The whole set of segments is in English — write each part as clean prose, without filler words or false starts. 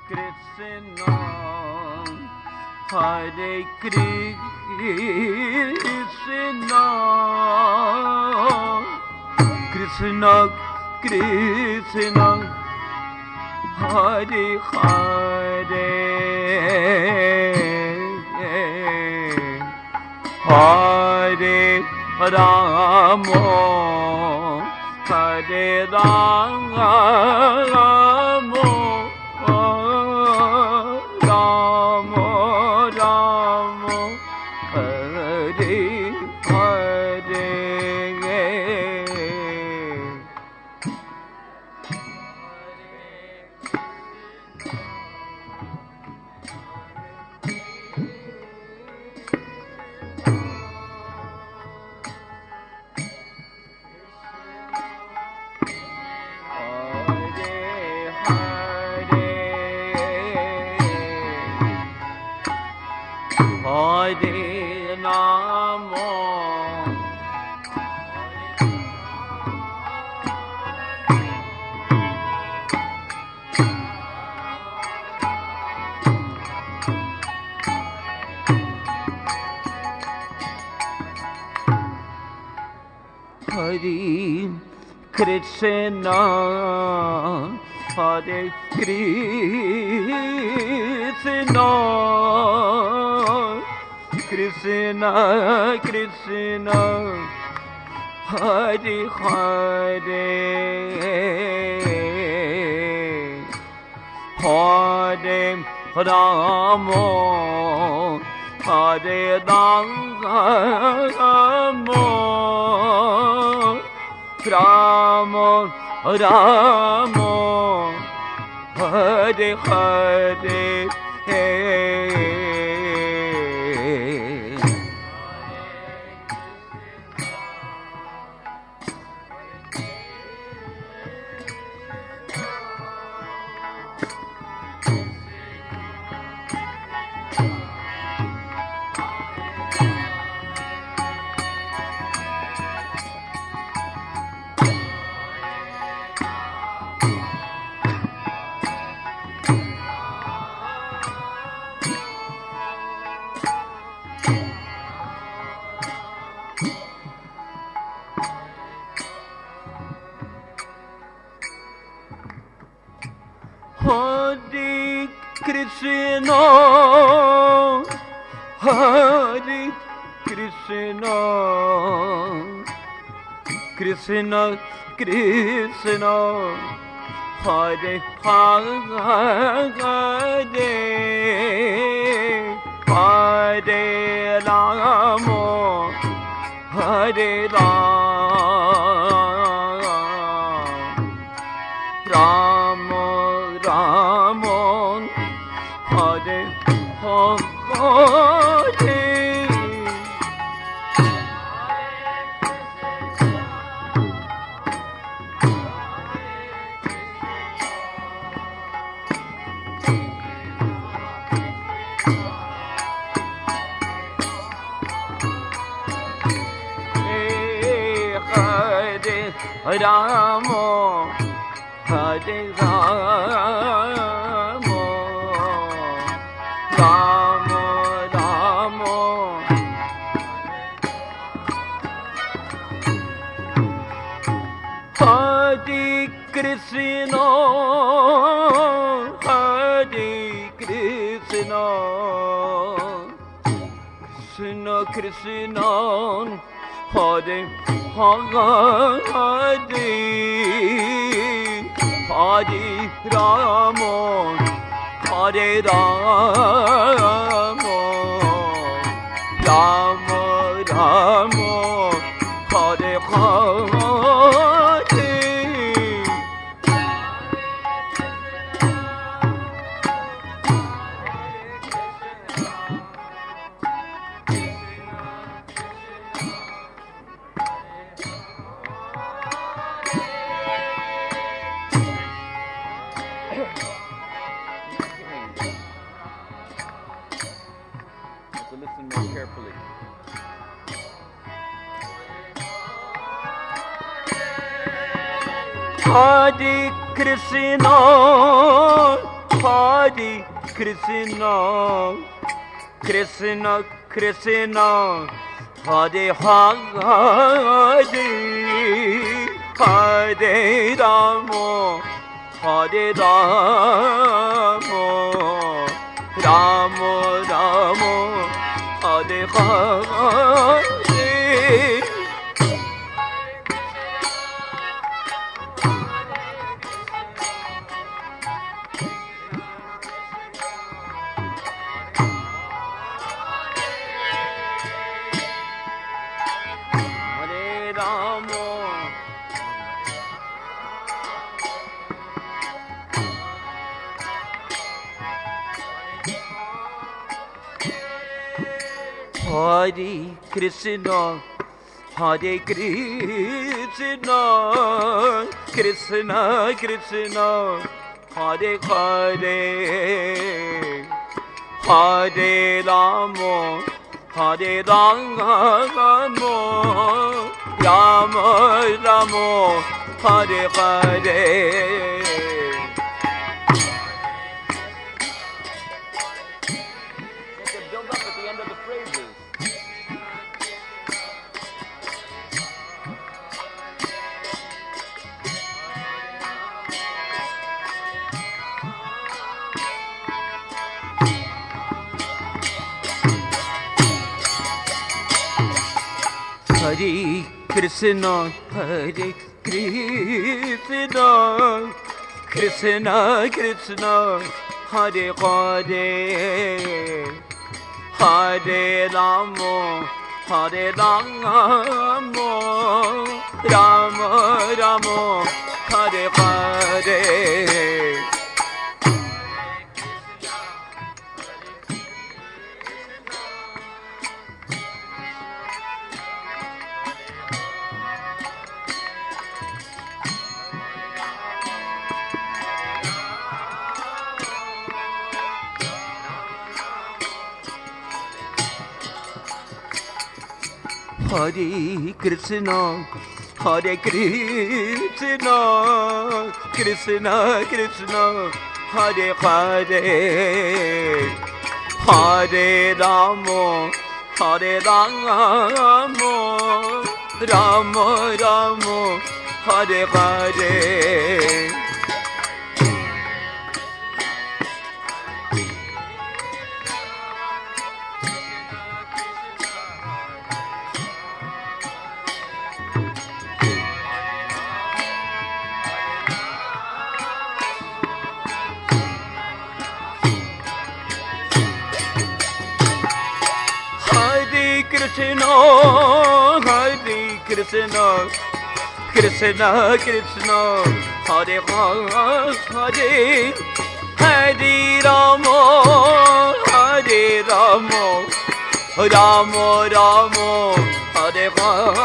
Krishna, Hare Krishna, Krishna Krishna, Hare Hare, Hare Rama, Hare Rama, Rama Rama, Hare Hare. Hare Namo, Hare Krishna, Hare Krishna, Krishna Krishna, Hare Hare, Hare Rama, Hare Rama, Rama Rama, Hare Hare. Hare Krishna, Hare Krishna, Krishna Krishna, Hare Hare, Hare Rama, Hare Rama, Rama, Hare Hare. Hare Rama, Hare Rama, Rama Rama, Hare Krishna, Hare Krishna, Krishna Krishna, Hare Hare, Hare Rama, Hare Rama, Rama Rama, Hare Hare. So listen more carefully. Hare Krishna, Hare Krishna, Krishna Krishna, Hare Hare, Hare Rama, Hare Rama, Rama Rama, Hare Hare. Hare Krishna, Hare Krishna, Krishna Krishna, Hare Hare, Hare Rama, Hare Rama, Rama Rama, Hare Hare. Hare Krishna, Hare Krishna, Krishna Krishna, Hare Hare, Hare Rama, Hare Rama, Rama Rama, Hare Hare. Hare Krishna, Hare Krishna, Krishna Krishna, Hare Hare, Hare Rama, Hare Rama, Rama Rama, Hare Hare. Krishna, Hare Krishna, Krishna Krishna, Hare Hare, Hare Rama, Hare Rama, Rama Rama, Hare Hare.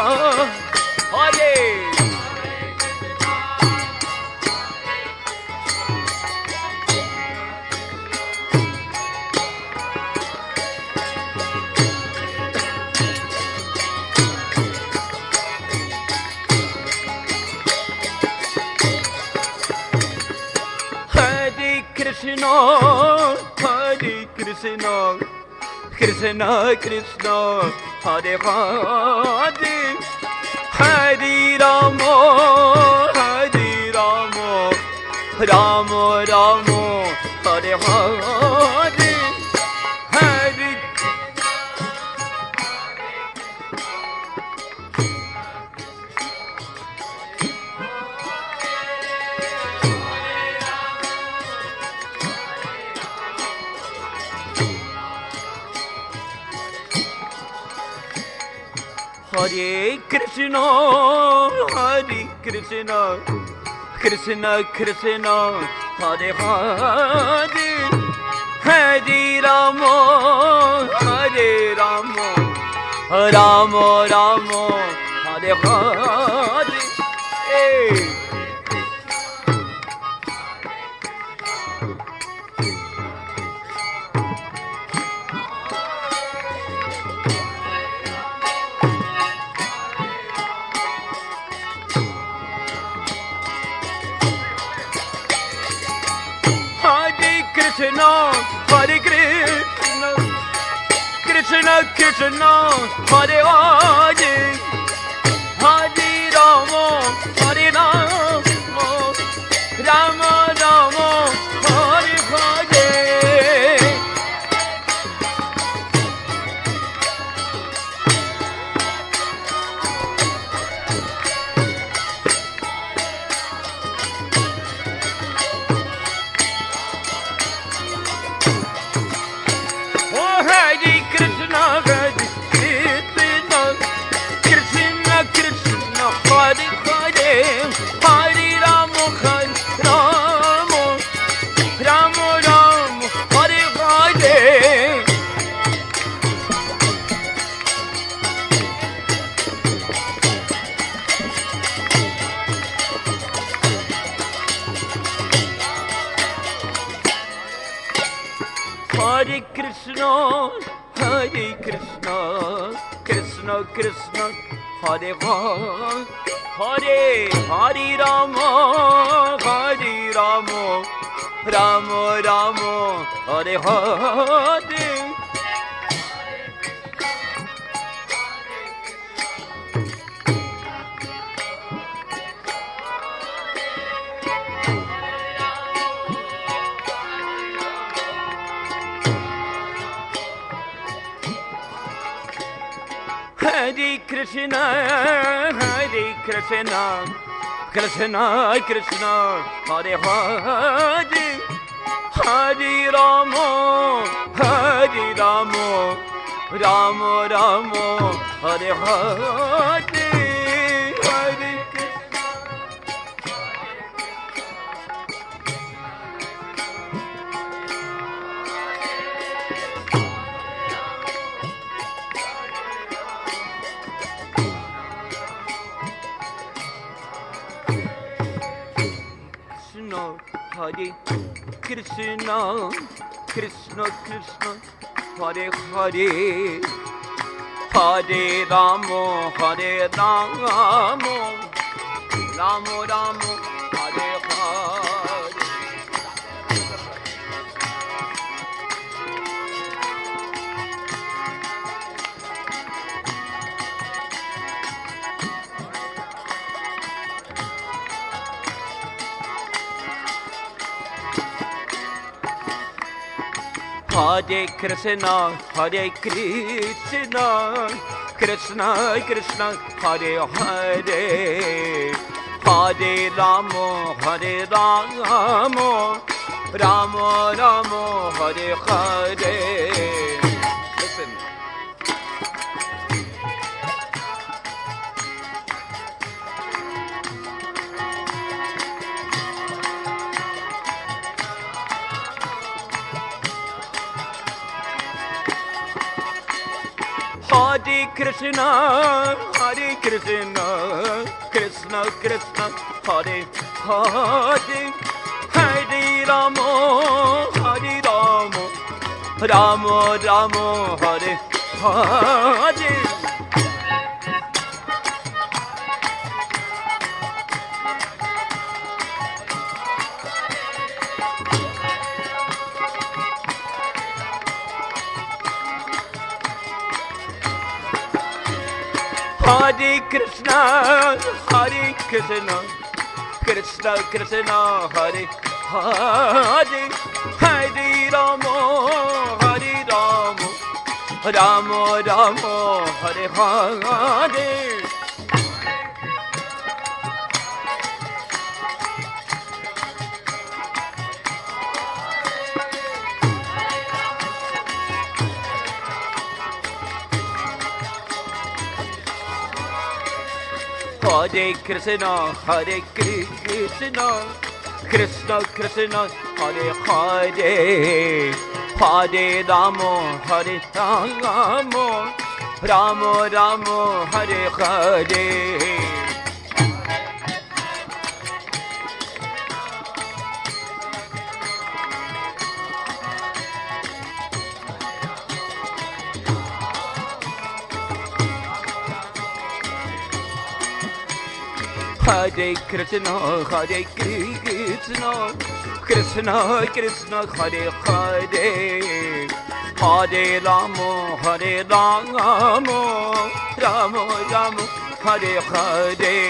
Krishna, Hare Krishna, Krishna Krishna, Hare Hare, Hare Rama, Hare Rama, Rama Rama, Hare Hare, Hare. Hare Krishna, Hare Krishna, Krishna Krishna, Hare Hare, Hare Rama, Hare Rama, Rama Rama, Hare Hare. Krishna, Hare Krishna, Krishna Krishna, Hare Hare, Hare Rama, Hare Rama, Rama Rama, Hare Hare. Hare Krishna, Hare Krishna, Krishna Krishna, Hare Hare, Hare Hare Rama, Hare Rama, Rama Rama, Hare Hare. Hare Krishna, Hare Krishna, Krishna Krishna, Hare Hare, Hare Rama, Hare Rama, Rama Rama, Hare Hare, Hare Krishna. Hare Krishna, Krishna Krishna, Hare Hare, Hare Rama, Hare Rama, Rama Rama, Hare Hare. Hare Krishna, Hare Krishna, Krishna Krishna, Hare Hare, Hare Rama, Hare Rama, Rama Rama, Hare Hare. Listen. Hare Krishna, Hare Krishna, Krishna Krishna, Hare Hare, Hare Rama, Hare Rama, Rama Rama, Hare Hare. Hare Krishna, Hare Krishna, Krishna Krishna, Hare Hare, Hare Rama, Hare Rama, Rama Rama, Hare Hare. Hare Krishna, Hare Krishna, Krishna Krishna, Hare Hare, Hare Rama, Hare Rama, Rama Rama, Hare Hare. Hare Krishna, Hare Krishna, Krishna Krishna Hare Hare Hare Rama Hare Rama Rama Rama Hare Hare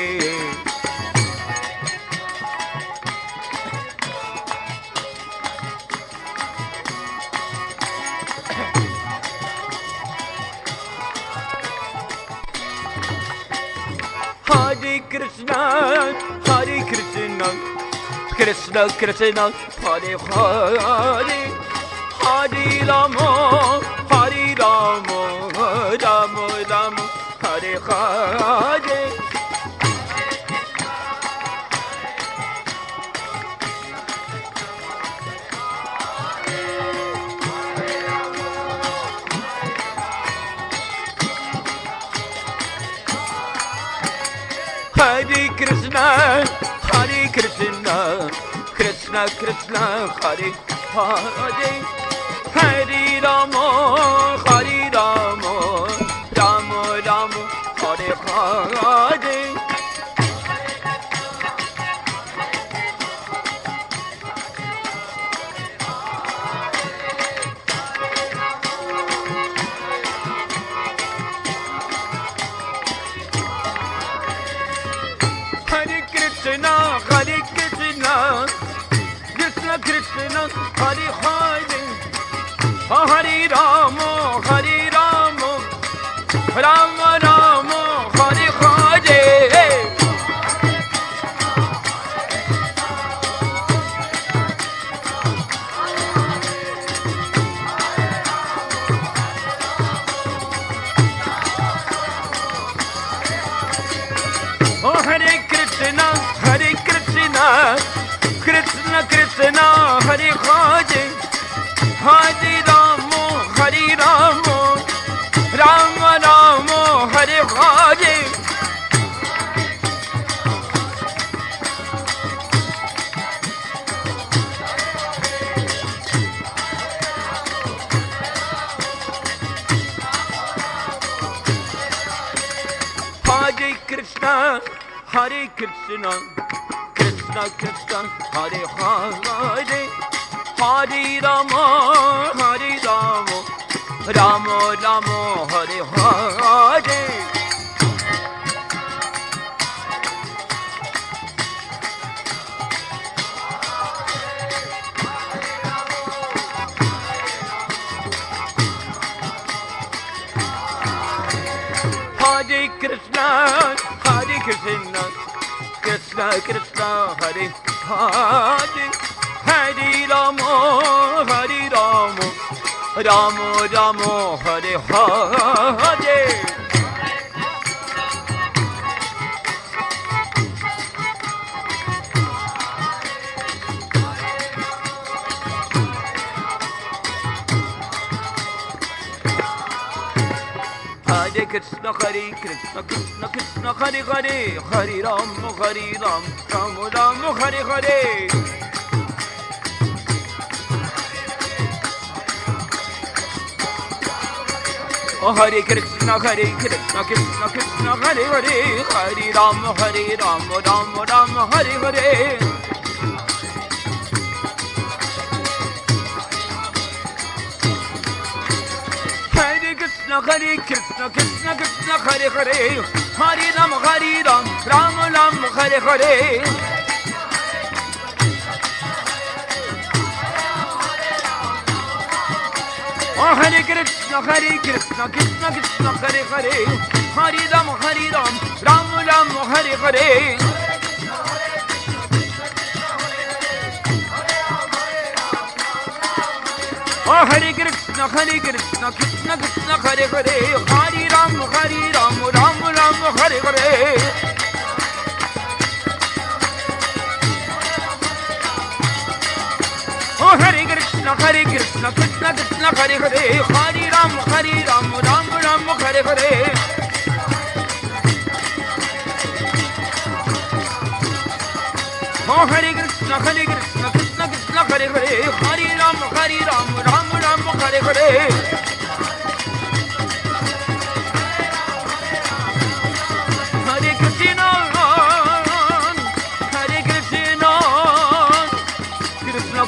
Hare Krishna Krishna Krishna Hare Hare Hare Rama Hare Rama Rama Rama Hare Hare Hare Krishna Krishna Krishna Hare Hare Hare Rama Hare Rama Rama Rama Hare Hare Hare Krishna Krishna Krishna Hare Hare Hare Rama Hare Rama Rama Rama Hare Hare Hare Krishna Krishna Krishna Hare Hare Hare Rama Hare Rama Rama Rama Hare Hare Hare Krishna Krishna Krishna Hare Hare Hare Rama Hare Rama Rama Rama Hare Hare Hare Krishna Krishna Krishna Hare Hare Hare Rama Hare Rama Rama Rama Hare Hare Hare Krishna Krishna Krishna Hare Hare Hare Rama Rama Rama Hare Hare Hare Krishna Krishna Krishna Hare Hare Hare Rama Rama Rama Hare Hare Hare Krishna Krishna Krishna Hare Hare Hare Rama Rama Rama Hare Hare Hare Krishna Krishna Krishna Hare Hare Hare Rama Rama Rama Hare Hare Hare Krishna Krishna Krishna Hare Hare Hare Rama Rama Rama Hare Hare Hare Krishna Krishna Krishna Hare Hare Hare Rama Rama Rama Hare Hare Hare Krishna Krishna Krishna Hare Hare Hare Rama Rama Rama Hare Hare Hare Krishna Krishna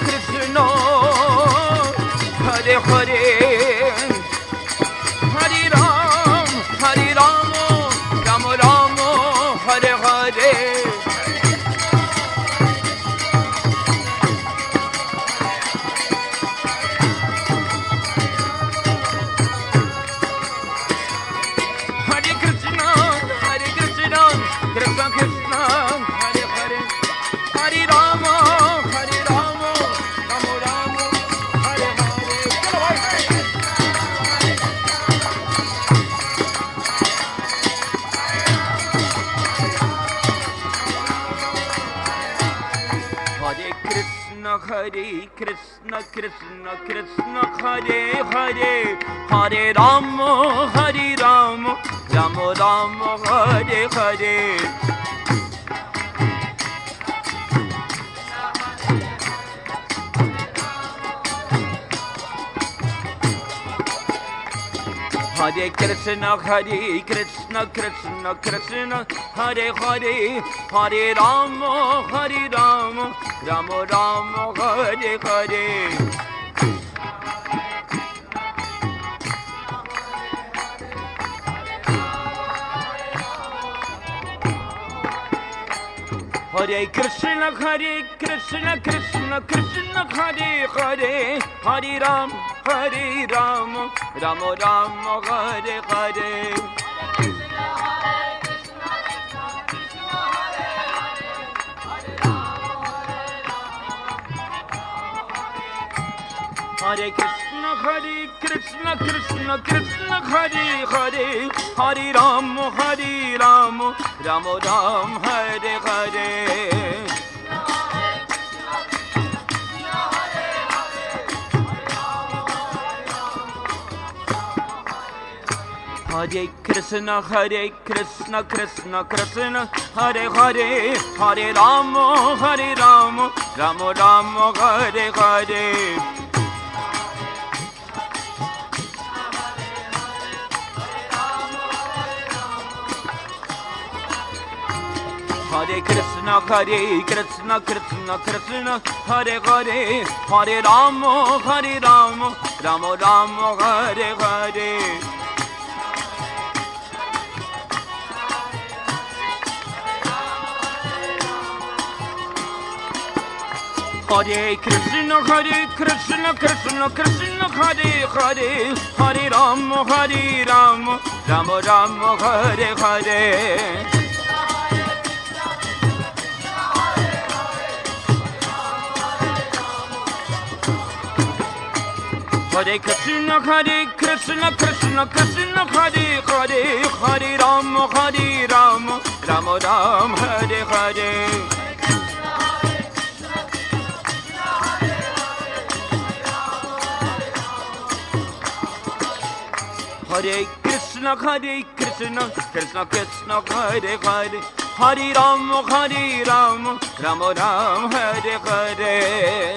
Krishna Krishna Krishna Hare Hare Hare Rama Hare Rama Rama Rama Hare Hare Hare Krishna Krishna Krishna Hare Hare Hare Rama Hare Rama Rama Rama Hare Hare Hare Krishna Krishna Krishna Hare Hare Hare Ram Rama Rama Hare Hare Hare Krishna Krishna Krishna Hare Hare Hare Rama Rama Ram Hare Hare Hare Krishna Krishna Krishna Hare Hare Hare Rama Rama Rama Hare Hare Hare Krishna Krishna Hare Hare Hare Rama Rama Rama Hare Hare Hare Krishna Krishna Hare Hare Hare Rama Rama Rama Hare Hare Hare Krishna Krishna Hare Hare Hare Rama Rama Rama Hare Hare Hare Krishna Krishna Hare Hare Hare Rama Rama Rama Hare Hare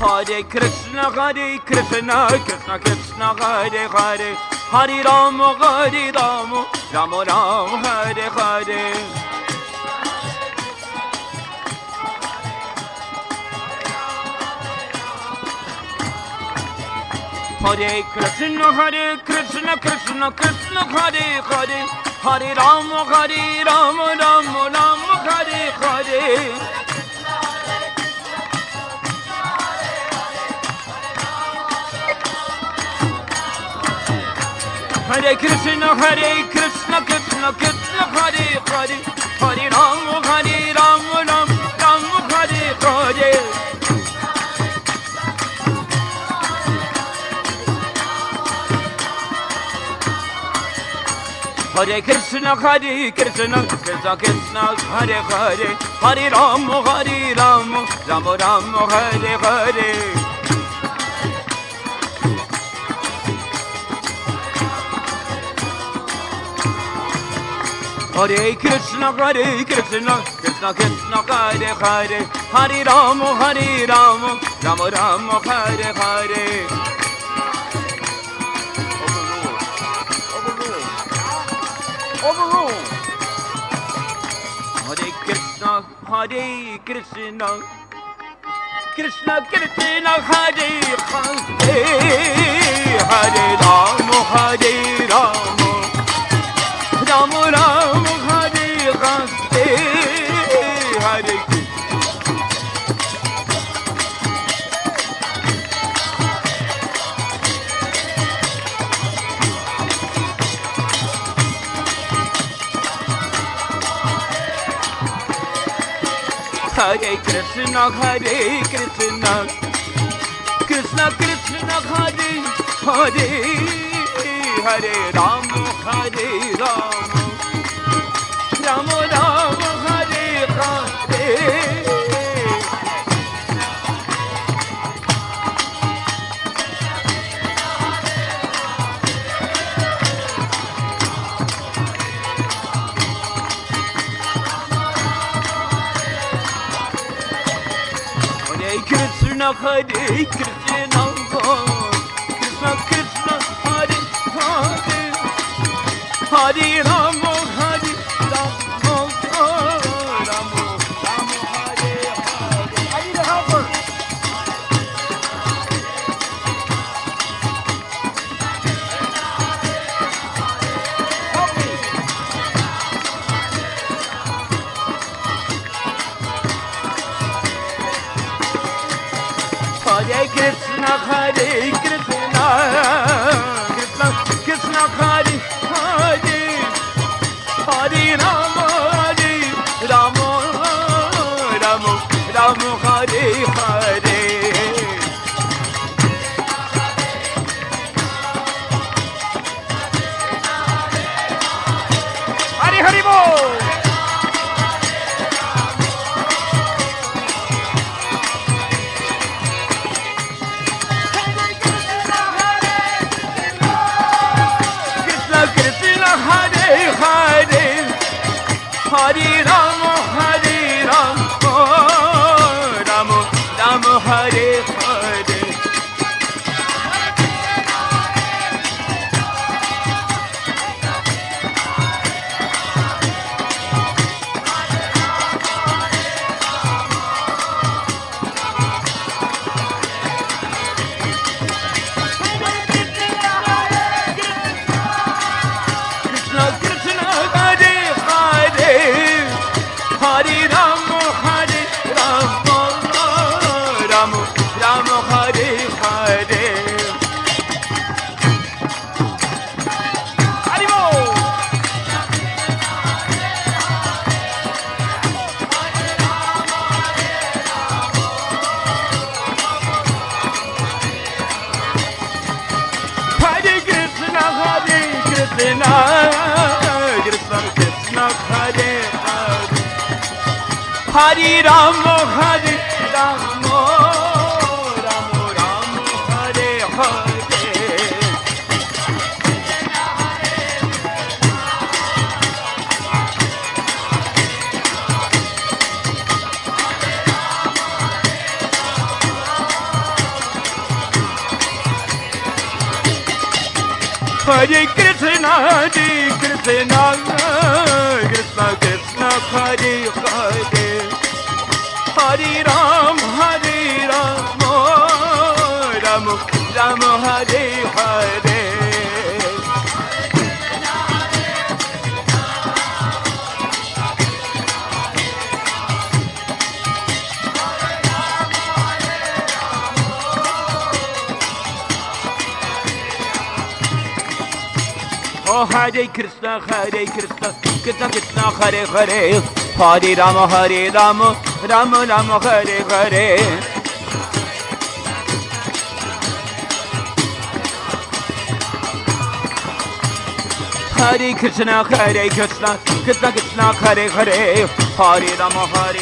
Hare Krishna Krishna Hare Hare Hare Rama Rama Rama Hare Hare Hare Krishna Hare Hare Hare Rama Rama Rama Hare Hare Hare Krishna Hare Hare Hare Rama Rama Rama Hare Hare Hare Krishna Hare Hare Hare Rama Rama Rama Hare Hare Hare Krishna Hare Hare Hare Rama Rama Rama Hare Hare Overrule. Hare Krishna Krishna Krishna Hare Hare Hare Rama Rama Rama Hare Hare Hare Hare Krishna Krishna Hare Hare Hare Rama Rama Rama Hare Hare. Krishna Hare Krishna Krishna Krishna Hare Hare Hare Rama Hare Rama Rama Rama Hare Hare. I need a helper. Help me. Hare Krishna Hare Krishna Krishna Krishna Hare Hare Hare Rama Hare Rama Rama Rama Hare Hare. Hare Hare Bol. Hare Rama Hare Rama Rama Rama Hare Hare. Krishna Krishna Hare Hare Hare Rama Hare Rama Rama Rama Hare Hare. Hare Bol. Hare Krishna Hare Krishna Krishna Krishna Hare Hare Hare Rama Hare Rama Rama Rama Hare Hare. Hare Krishna Hare Krishna Krishna Krishna Hare Hare Hare Rama Hare Rama Rama Rama Hare Hare. Oh Hare Krishna Krishna Krishna Hare Hare Hare Rama Rama Rama Hare Hare. Hare Krishna Krishna Krishna Krishna Hare Hare Hare Rama Rama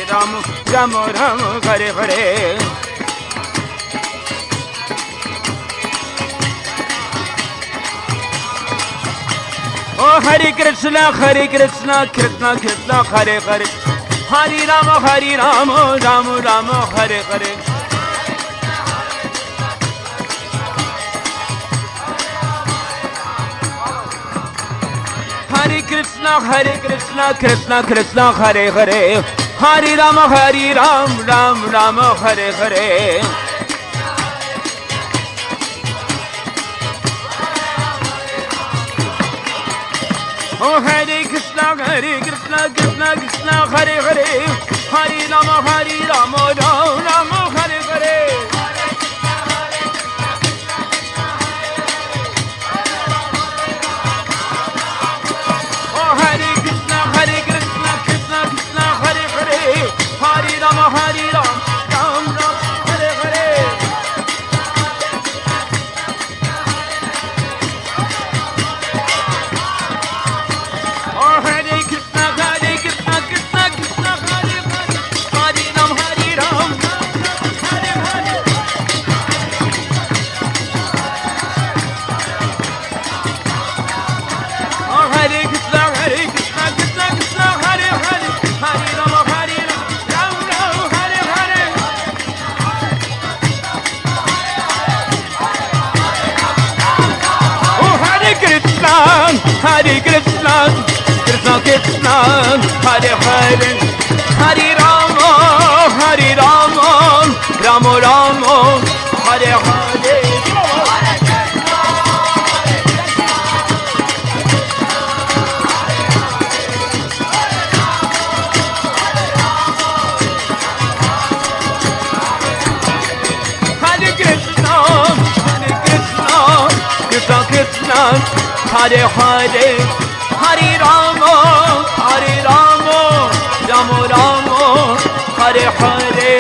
Rama Hare Hare. Oh Hare Krishna Krishna Krishna Hare Hare Hare Rama Rama Rama Hare Hare. Hare Krishna Krishna Krishna Hare Hare Hare Rama Rama Hare Hare. Oh Hare Krishna Krishna Krishna Hare Hare Hare Rama Rama Rama Hare Hare. Oh Hare Krishna Krishna Krishna Hare Hare Hare Rama Rama Hare Hare. Oh Hare Krishna Krishna Hare Krishna, Krishna Krishna, Hare Hare, Hare Rama, Hare Rama, Rama Rama, Hare Hare. Krishna Krishna, Hare Hare, Hare Rama, Hare Rama, Rama Rama, Hare Hare.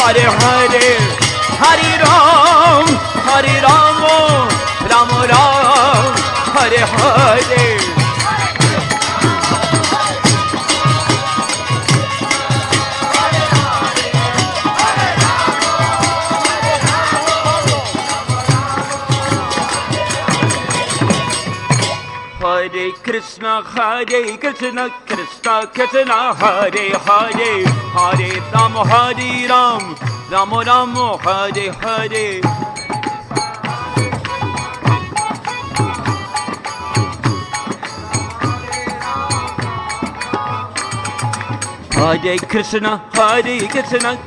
Hare Hare, Hare Ram, Hare Rama, Rama Ram, Hare Hare. Hare Krishna, Krishna Krishna, Hare Hare, Hare Ram, Hare Ram, Rama Rama, Hare Hare. Hare Krishna,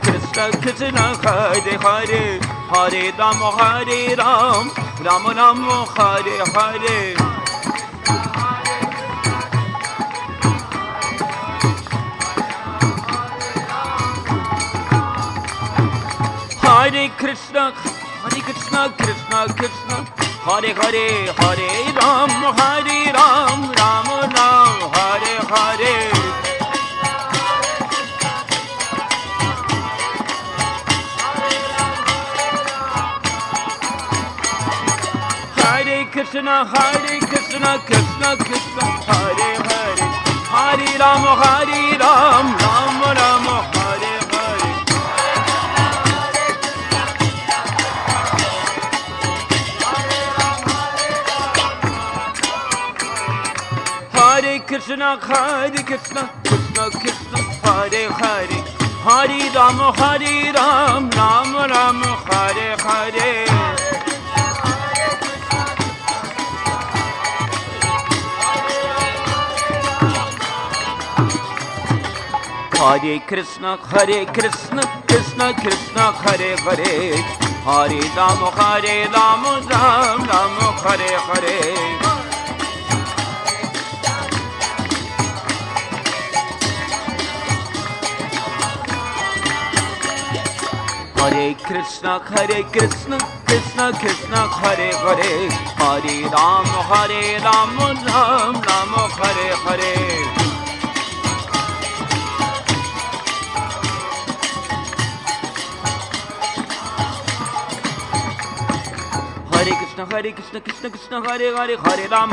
Krishna Krishna, Hare Hare, Hare Ram, Hare Ram, Rama Rama, Hare Hare. Hare Krishna, Krishna Krishna, Hare Hare, Hare Ram, Hare Ram, Rama Ram, Hare Hare. Hare Krishna, Krishna Krishna, Hare Hare, Hare Ram, Hare Ram, Rama Rama, Hare Hare. Hare Krishna, Krishna Krishna, Hare Hare, Hare Ram, Hare Ram, Rama Rama, Hare Hare. Hare Krishna, Krishna Krishna, Hare Hare, Hare Ram, Hare Ram, Ram Ram, Hare Hare. Hare Krishna, Krishna Krishna, Hare Hare, Hare Ram, Ram Ram, Hare Hare. Hare Krishna, Krishna Hare Hare, Hare Ram,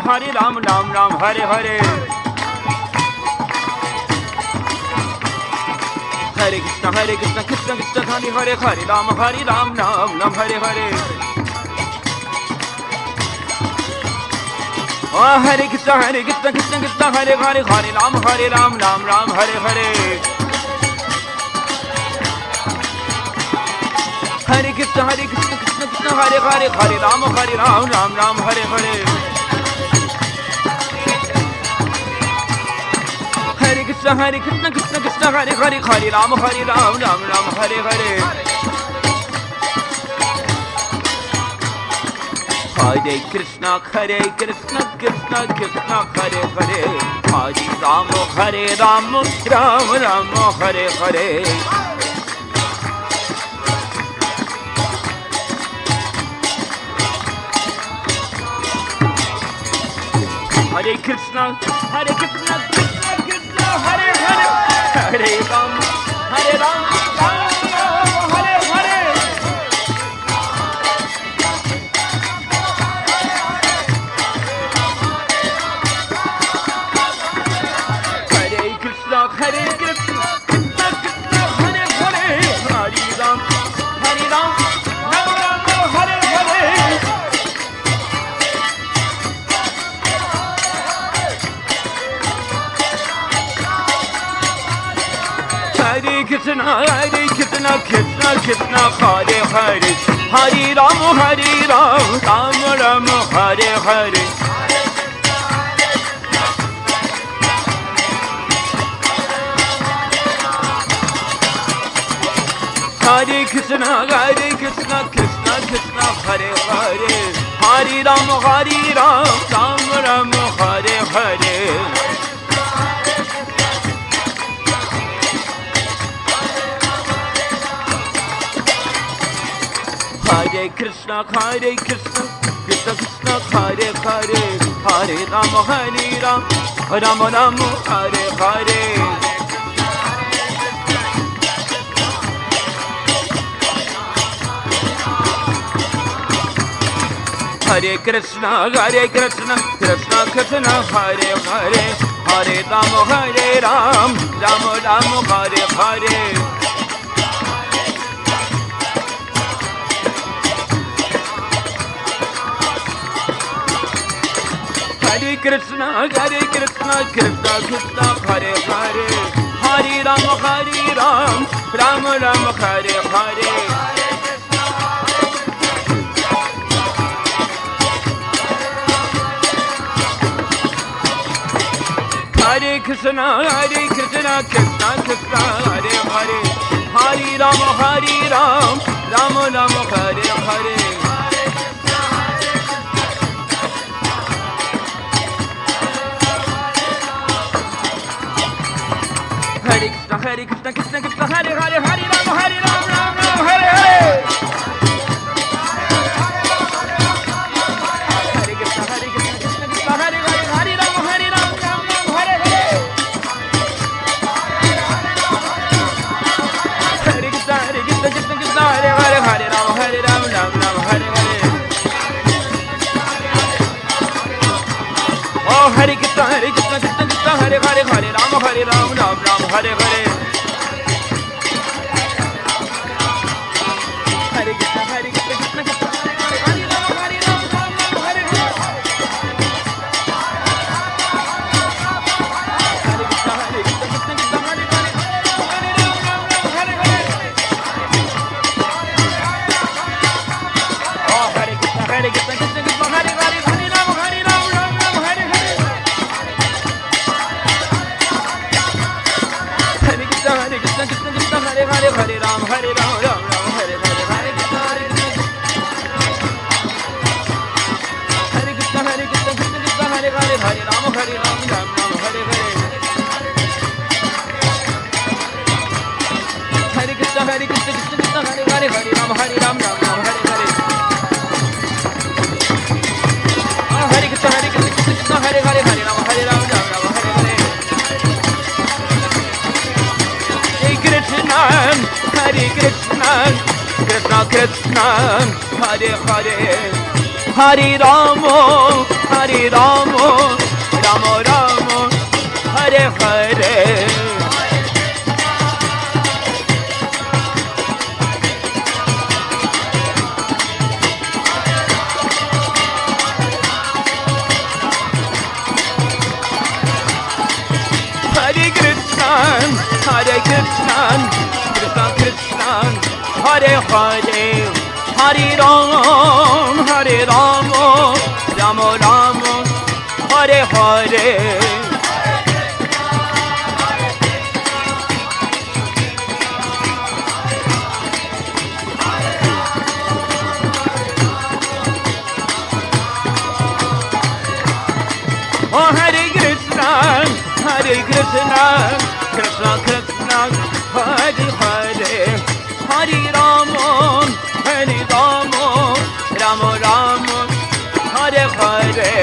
Ram Ram, Hare Hare. Hare Krishna, Krishna Hare Hare, Hare Ram, Ram Ram, Hare Hare. Oh, Hare Krishna, Krishna Hare Hare, Hare Ram, Ram Ram, Hare Hare. Hare Krishna, Krishna Hare Hare, Hare Ram, Ram Ram, Hare Hare. Hare Krishna, Krishna Krishna, Hare Hare, Hare Rama, Ram Ram, Hare Hare. Hare Krishna, Krishna Krishna, Hare Hare, Hare Rama, Ram Ram, Hare Hare. Hare Krishna, Krishna Krishna, Hare Hare, Hare Ram, Ram Ram, Hare Hare. Hare Krishna, Krishna Krishna, Hare Hare, Hare Ram, Ram Ram, Hare Hare. Hare Krishna, Krishna Krishna, Hare Hare, Hare Ram, Ram Ram, Hare Hare. Hare Krishna, Krishna Krishna, Hare Hare, Hare Ram, Ram Ram, Hare Hare. Hare Krishna, Krishna Krishna, Hare Hare, Hare Ram, Ram Ram, Hare Hare. Hare Krishna, Krishna Krishna, Hare Hare, Hare Ram, Ram Ram, Hare Hare. Hare Krishna, Krishna Krishna, Hare Hare, Hare Ram, Ram Ram, Hare Hare. Hare Krishna, Krishna Krishna, Hare Hare, Hare Ram, Ram Ram, Hare Hare. Hare Krishna, Krishna Hare Hare, Hare Ram, Ram Ram, Hare Hare. Hare Krishna, Krishna Hare Hare, Hare Ram, Ram Ram, Hare Hare. Hare Krishna, Krishna Hare Hare, Hare Ram, Ram Ram, Hare Hare. Oh, Hare Krishna, Krishna Hare Hare, Hare Ram, Ram Ram, Hare Hare. Hare Krishna, Krishna Hare Ram, Ram Hare Hare. Hare Krishna, Krishna Hare Hare, Hare Ram, Hare Hare. Oh, Hare Krishna, Hare Hare, Hare Ram, Ram Hare Hare. Hare Krishna, Hare Hare, Hare Ram, Ram Ram, Hare Hare. Hare Krishna, Krishna Hare Hare, Hare Ram, Ram Ram, Hare Hare. Hare Krishna, Krishna Hare Hare, Hare Ram, Ram Ram, Hare Hare. Hare Krishna, Krishna Hare Hare, Hare Ram, Ram Ram, Hare Hare. Hare Krishna, Krishna Krishna, Hare Hare, Hare Rama, Rama Rama, Hare Hare. Hare Krishna, Krishna Krishna, Hare Hare, Hare Rama, Rama Rama, Hare Hare. Krishna, Krishna Krishna, Hare Hare, Hare Rama, Hare Rama, Rama Rama, Hare Hare.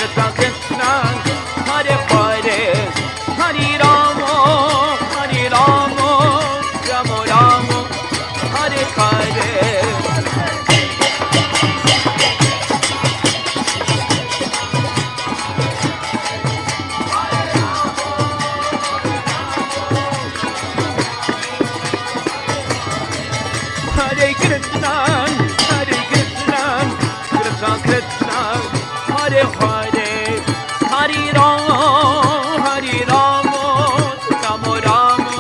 Krishna Krishna, Hare Hare, Hare Rama, Hare Rama, Rama Rama, Hare Hare. Hare Krishna, Hare Krishna, Krishna Krishna, Hare Hare. Hare Rama, Hare Rama, Rama Rama,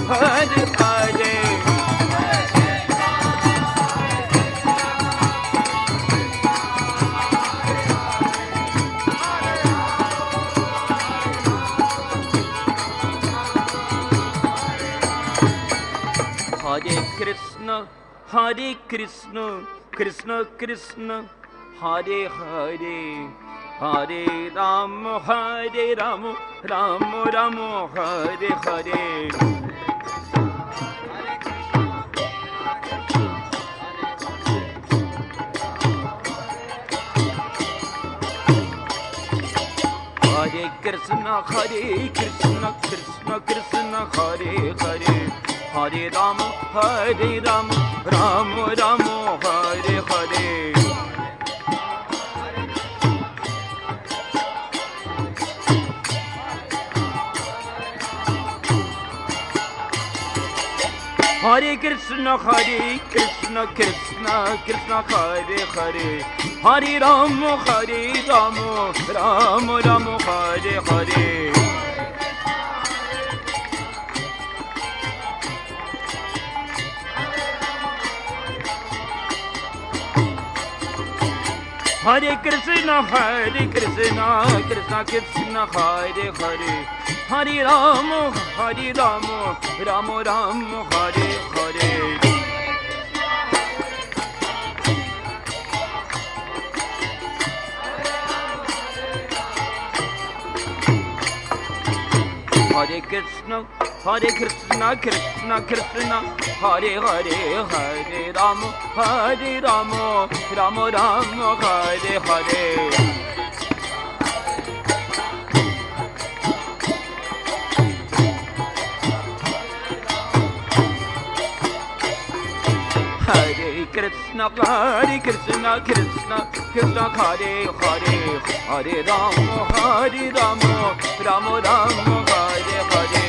Hare Hare. Hare Krishna, Hare Krishna, Krishna Krishna, Hare Hare. Hare Rama, Hare Rama, Rama Rama, Hare Hare. Hare Krishna, Hare Krishna, Krishna Krishna, Hare Hare. Hare Rama, Hare Rama, Rama Rama, Hare Hare. Hare Krishna, Hare Krishna, Krishna Krishna, Hare Hare. Hare Rama, Hare Rama, Rama Rama, Hare Hare. Hare Krishna, Hare Krishna, Krishna Krishna, Hare Hare. Hare Rama, Hare Rama, Rama Rama, Hare Hare. Hare Krishna, Hare Krishna, Krishna Krishna, Hare Hare. Hare Rama, Hare Rama, Rama Rama, Hare Hare. Hare Krishna, Hare Krishna, Krishna Krishna, Hare Hare. Hare Rama, Hare Rama, Rama Rama, Hare Hare. Hare Krishna, Hare Krishna, Krishna Krishna, Hare Hare. Hare Rama, Hare Rama, Rama Rama, Hare Hare.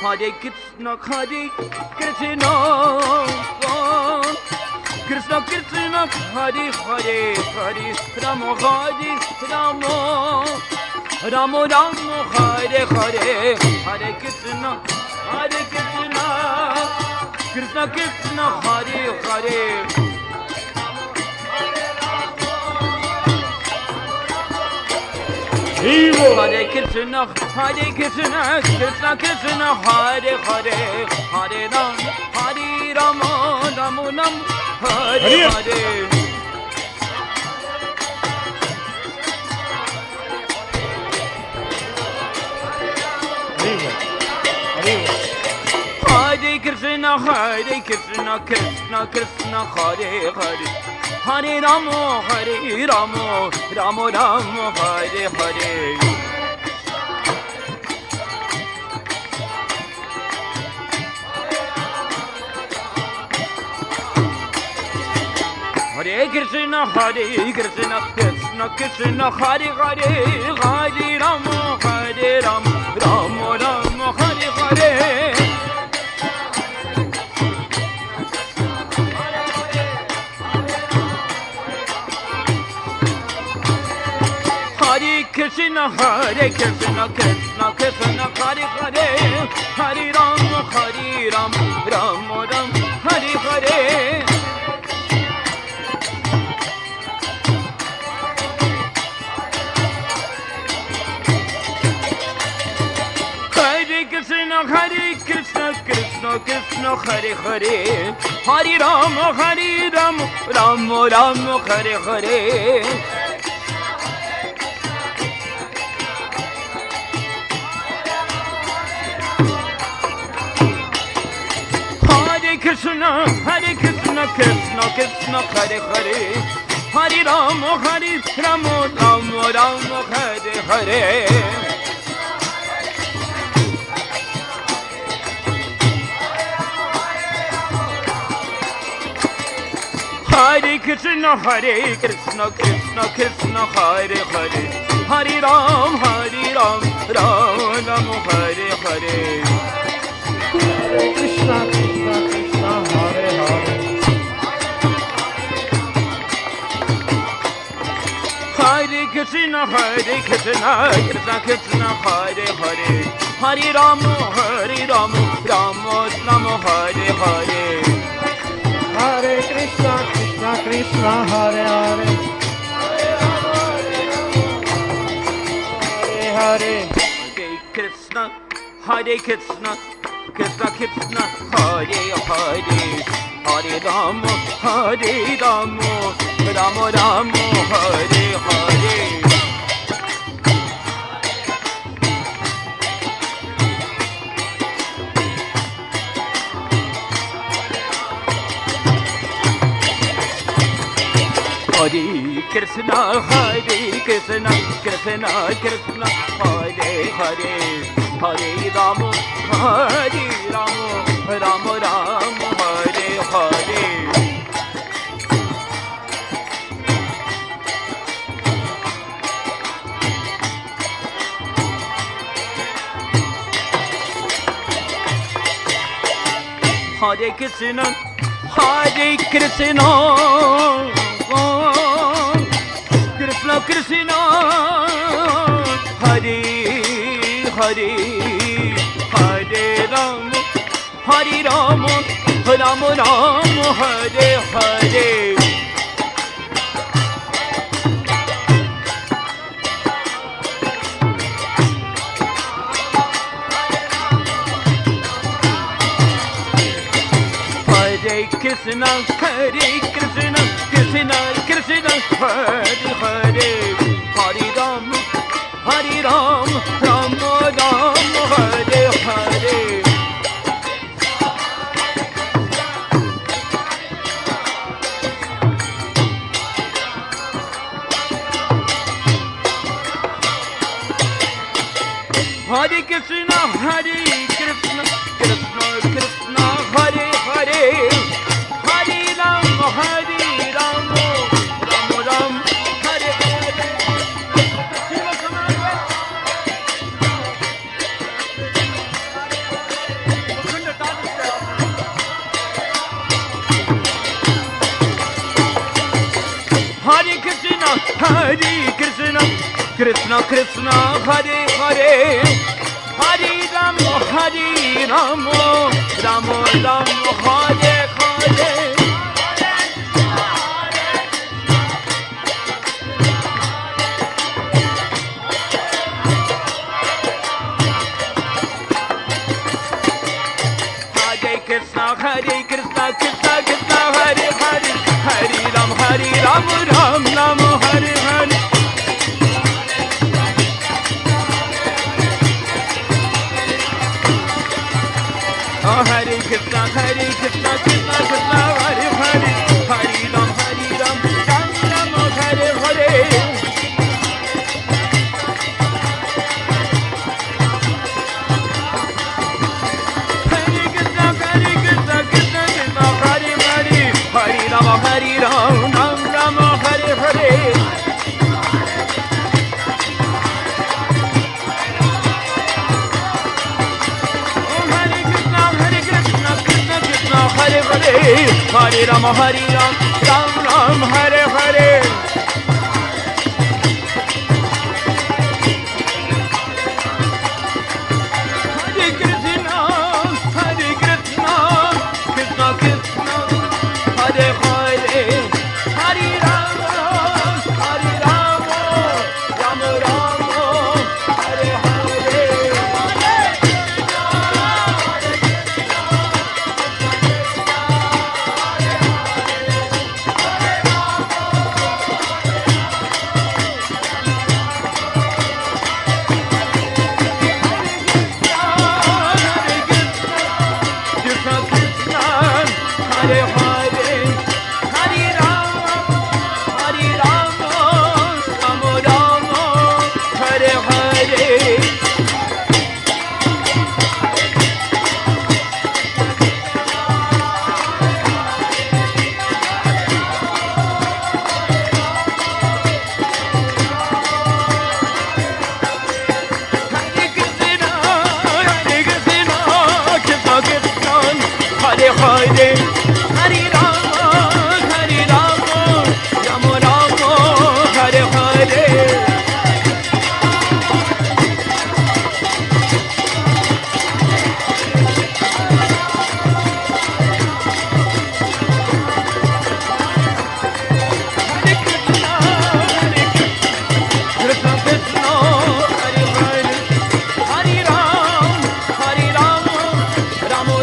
Hare Krishna, Hare Krishna, Krishna Krishna Hare Hare Hare Rama Hare Rama Rama Rama Hare Hare Hare Krishna Krishna Krishna Hare Hare Hare Krishna Krishna Krishna Hare Hare Hare Rama Rama Rama Hare Hare Hare Krishna Krishna Krishna Hare Hare Hare Rama Rama Rama Hare Hare Hare Krishna Krishna Krishna Hare Hare Hare Rama Rama Rama Hare Hare Hare Krishna Krishna Krishna Hare Hare Hare Rama Rama Rama Hare Hare Krishna Krishna Hare Hare Hare Rama Rama Rama Hare Hare Hare Krishna Krishna Krishna Hare Hare Hare Rama Rama Rama Hare Hare Hare Krishna Krishna Krishna Hare Hare Hare Rama Rama Hare Hare Krishna Krishna Hare Hare Hare Krishna Krishna Krishna Hare Hare Hare Rama Rama Rama Hare Hare Hare Krishna Krishna Hare Hare Hare Krishna Krishna Krishna Hare Hare Hare Rama Rama Rama Hare Hare Hare Krishna Krishna Krishna Hare Hare Hare Rama Rama Rama Hare Hare Hare Krishna Krishna Krishna Hare Hare Hare Rama Rama Rama Hare Hare Krishna Krishna Krishna Hare Hare Hare Rama Rama Rama Hare Hare Hare Krishna Krishna Krishna Hare Hare Hare Rama Rama Rama Hare Hare Hare Krishna, Krishna Krishna, Hare Hare, Hare Rama, Hare Rama, Rama Rama, Hare Hare. Krishna, Hare Krishna, Krishna Krishna, Hare Hare, Hare Ram, Ram Ram, Hare Hare. Oh, Hare Krishna, Krishna Krishna, Hare Hare, Hare Ram, Ram Ram, Hare Hare. Hare Ram, Ram Ram, Hare Hare. Oh, Hare Krishna, Krishna Krishna, Hare Hare. Hare Ram, Ram Ram, Hare Hare. Hare Krishna, Krishna Krishna, Hare Hare, Hare Rama, Rama Rama, Hare Hare. Krishna Krishna, Hare Hare, Hare Rama, Rama Rama, Hare Hare. Hare Krishna, Krishna Krishna, Hare Hare, Hare Rama, Rama Rama, Hare Hare. Hare Krishna, Krishna Krishna, Hare Hare, Hare Ram, Rama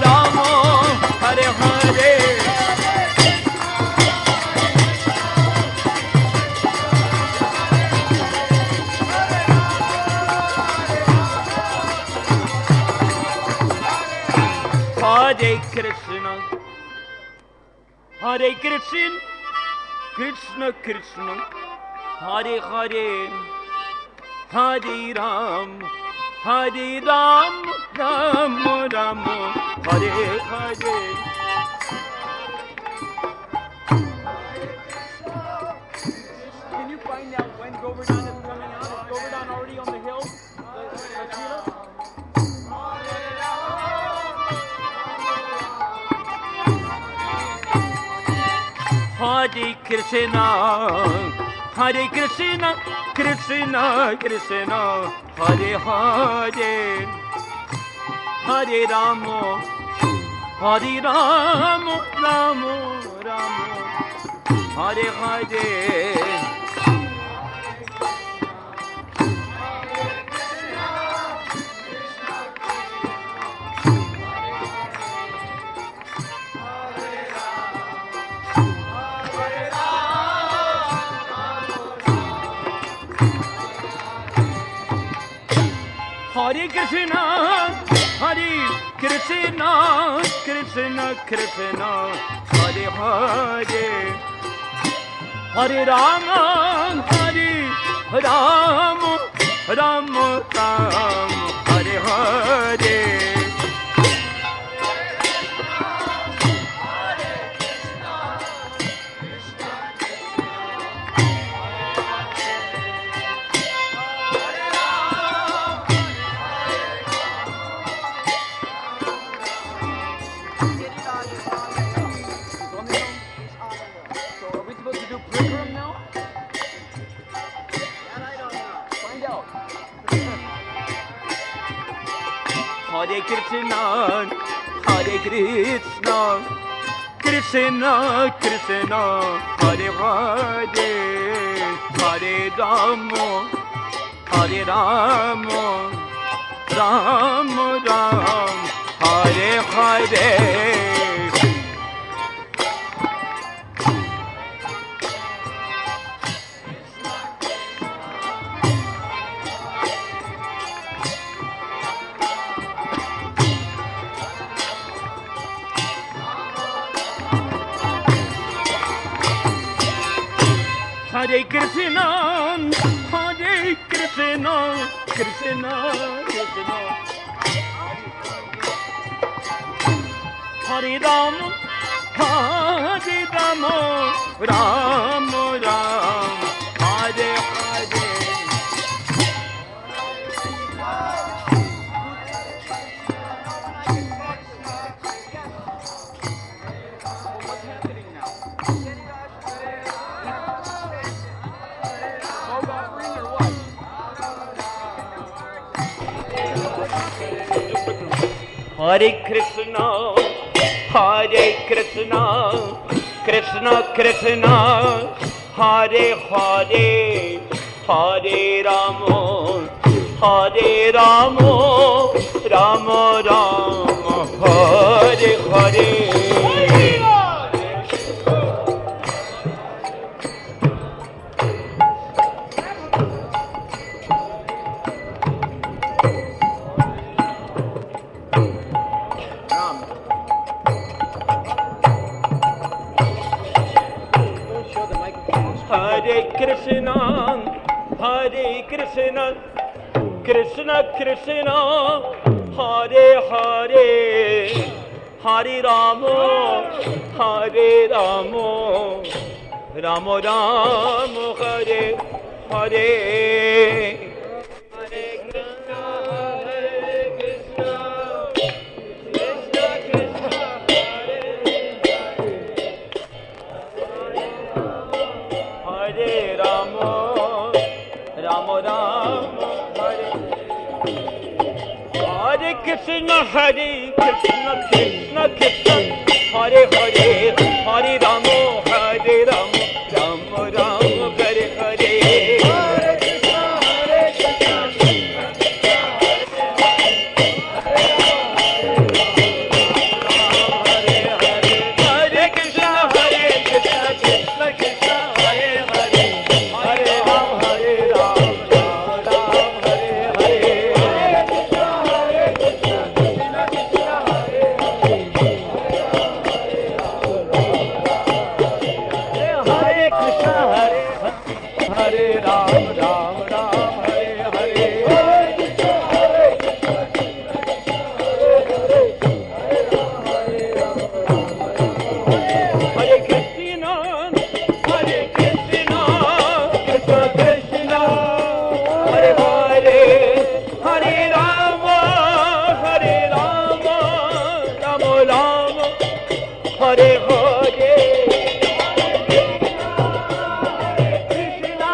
Rama, Hare Hare. Hare Krishna, Hare Krishna, Krishna Krishna, Hare Hare, Hare Ram, Ram Ram, Hare Hare. Can you find out when Govardhan is coming out? Is Govardhan already on the hill? Hare Krishna, Hare Krishna, Krishna Krishna, Hare Hare, Hare Rama, Hare Rama, Rama Rama, Hare Hare. Hare Krishna, Hare Krishna, Krishna Krishna, Hare Hare, Hare Rama, Hare Rama, Rama Rama, Hare Hare. Hare Krishna, Hare Krishna, Krishna Krishna, Hare Hare, Hare Rama, Hare Rama, Rama Rama, Hare Hare. Hare Krishna, Hare Krishna, Krishna Krishna, Hare Rama, Hare Rama, Rama Rama, Hare Hare. Hare Krishna, Hare Krishna, Krishna Krishna, Hare Hare, Hare Rama, Hare Rama, Rama Rama, Hare Hare. Hare Krishna, Hare Krishna, Krishna Krishna, Hare Hare, Hare Rama, Hare Rama, Rama Rama, Hare Hare. Hare Krishna, Hare Krishna, Krishna Krishna, Hare Rama, Rama Rama, Hare Hare Krishna, Hare Krishna, Krishna Krishna, Hare Hare, Hare Rama, Hare Rama, Rama Rama, Hare Hare. Hare Hare, Krishna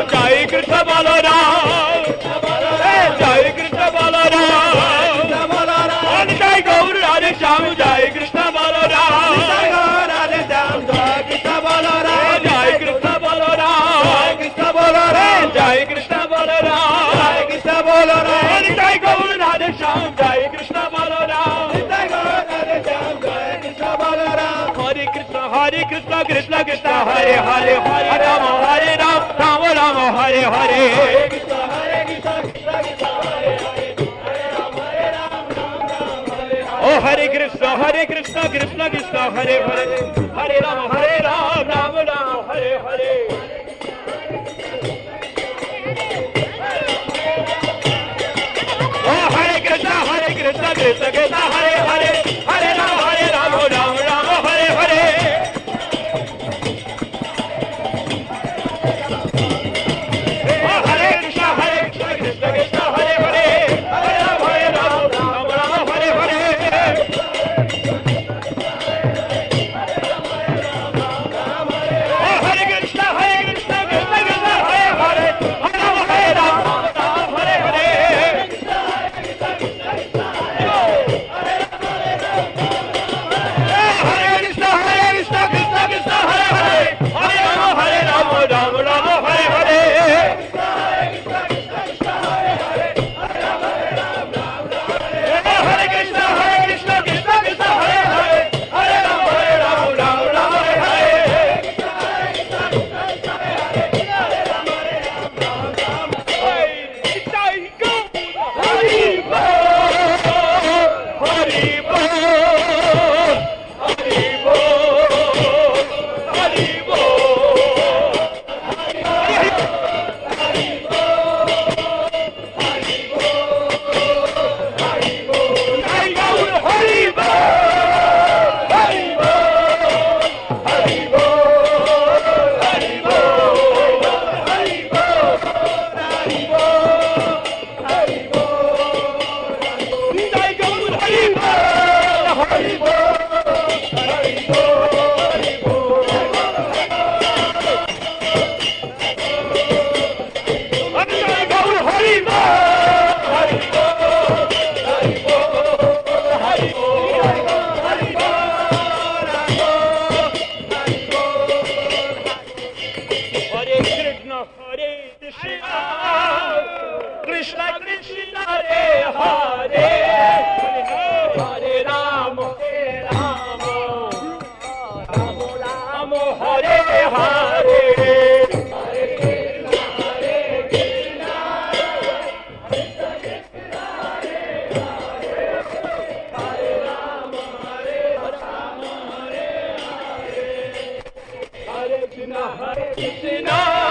Hare Krishna, Krishna Krishna, Hare Hare, Hare Ram, Ram Ram, Hare Hare. Krishna, Krishna, Krishna Krishna, Hare Hare, Hare Ram, Ram Ram, Hare Hare. Oh Hare Krishna, Krishna Krishna, Hare Hare, Hare Ram, Ram Ram, Hare Hare. Oh Hare Krishna, Krishna Krishna, Hare Hare, Hare Ram, Ram Ram, Hare Hare. Oh Hare Krishna, Krishna Krishna, Hare Hare, Hare Ram, Ram Ram, Hare Hare. Hare Krishna, Hare Krishna.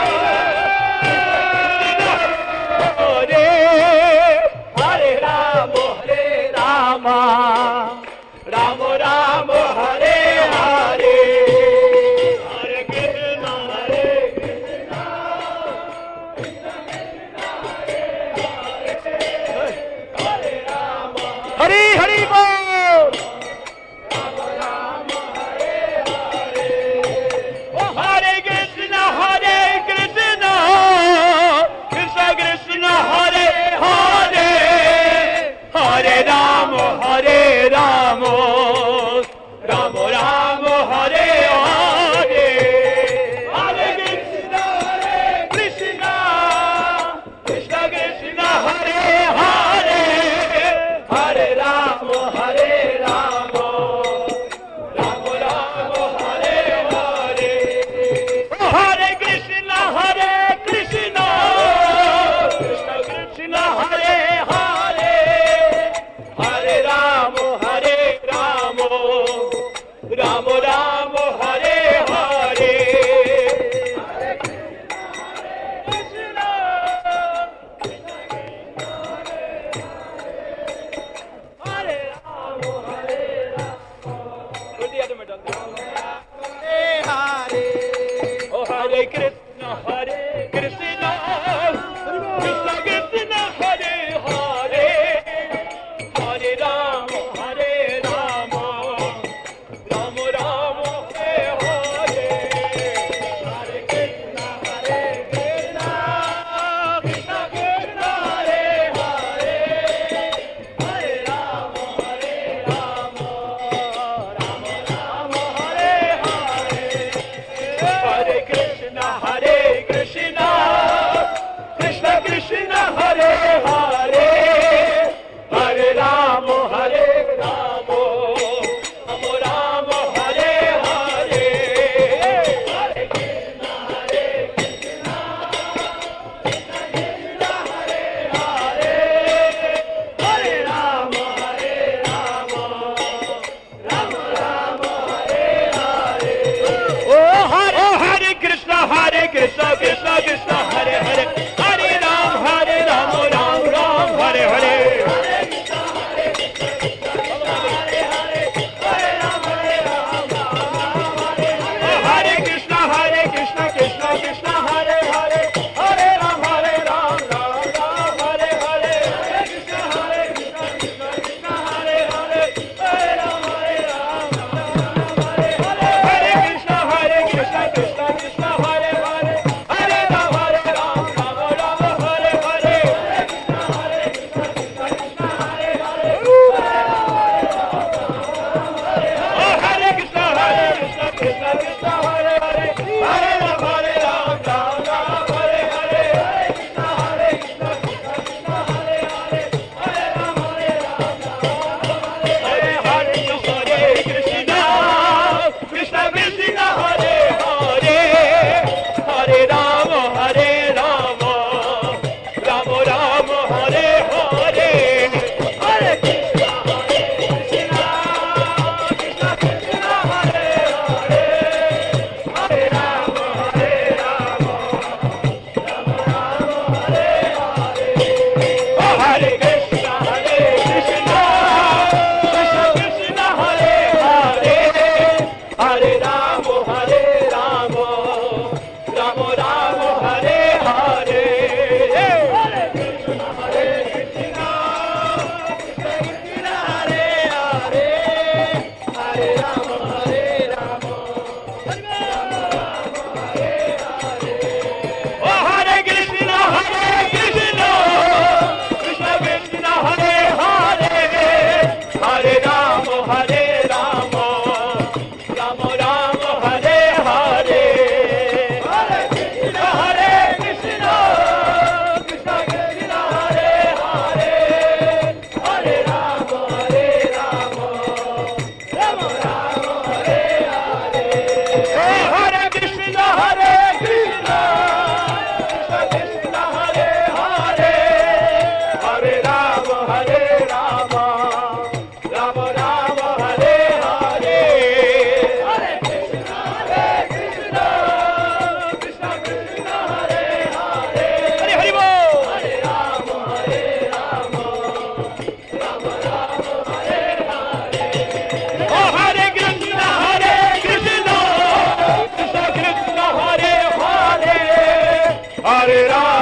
Krishna Krishna Krishna Hare Hare Hare Ram Ram Ram Hare Hare Hare Krishna Krishna Krishna Hare Hare Hare Ram Ram Hare Hare Hare Krishna Krishna Krishna Hare Hare Hare Ram Ram Ram Hare Hare Hare Krishna Krishna Krishna Hare Hare Hare Krishna Krishna Krishna Hare Hare Hare Ram Ram Ram Hare Hare Hare Krishna Krishna Krishna Hare Hare Hare Ram Hare Hare Krishna Krishna Krishna Hare Hare Hare Ram Hare Ram Ram Ram Hare Hare Hare Krishna Krishna Krishna Krishna Hare Hare Hare Ram Hare Ram Ram Ram Hare Hare Hare Krishna Krishna Krishna Hare Hare Hare Ram Hare Ram Ram Ram Hare Hare Hare Krishna Krishna Krishna Hare Hare Hare Ram Hare Ram Oh Hare Krishna Krishna Krishna Hare Hare Hare Ram Hare Ram Ram Ram Hare Hare Hare Krishna Krishna Krishna Hare Hare Hare Ram Hare Ram Ram Ram Hare Hare Hare Krishna Krishna Krishna Hare Hare Hare Ram Hare Ram Ram Ram Hare Hare Hare Krishna Krishna Krishna Hare Hare Hare Hari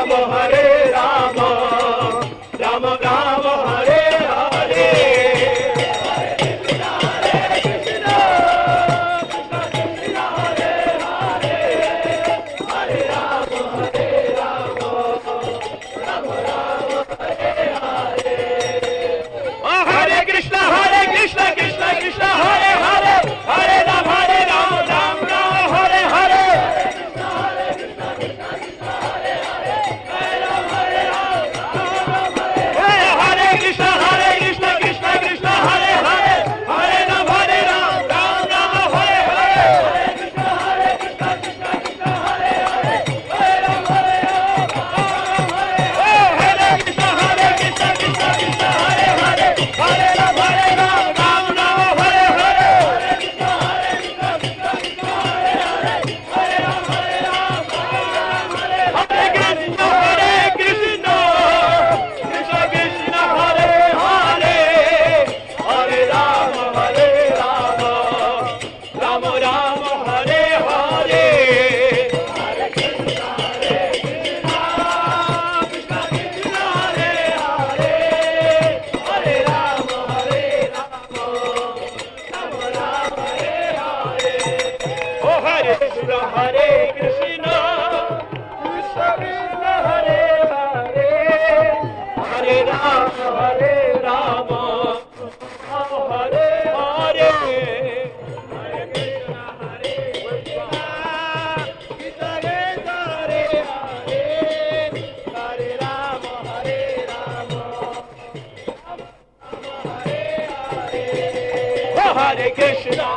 Bol Hare Ram Hare Ram Ram Ram Hare Hare Oh Hare Krishna Krishna Krishna Hare Hare Hare Ram Hare Ram Ram Ram Hare Hare Hare Krishna Krishna Krishna Hare Hare Hare Ram Hare Ram Ram Ram Hare Hare Oh Hare Krishna Krishna Krishna Hare Hare Hare Ram Ram Ram Hare Hare Hare Krishna Krishna Krishna Hare Hare Hare Ram Ram Ram Hare Hare Hare Krishna Krishna Hare Hare Hare Ram Hare Krishna Krishna Hare Hare Hare Ram Ram Ram Hare Hare Hare Krishna Krishna Hare Hare Hare Ram Hare Krishna Krishna Krishna Hare Hare Hare Ram Hare Ram Ram Ram Hare Hare Hare Krishna Krishna Krishna Hare Hare Hare Ram Hare Ram Ram Ram Hare Hare Oh Hare Krishna Krishna Krishna Hare Hare Hare Ram Hare Ram Hare Hare Hare Krishna Krishna Krishna Hare Hare Hare Ram Hare Ram Hare Hare Hare Krishna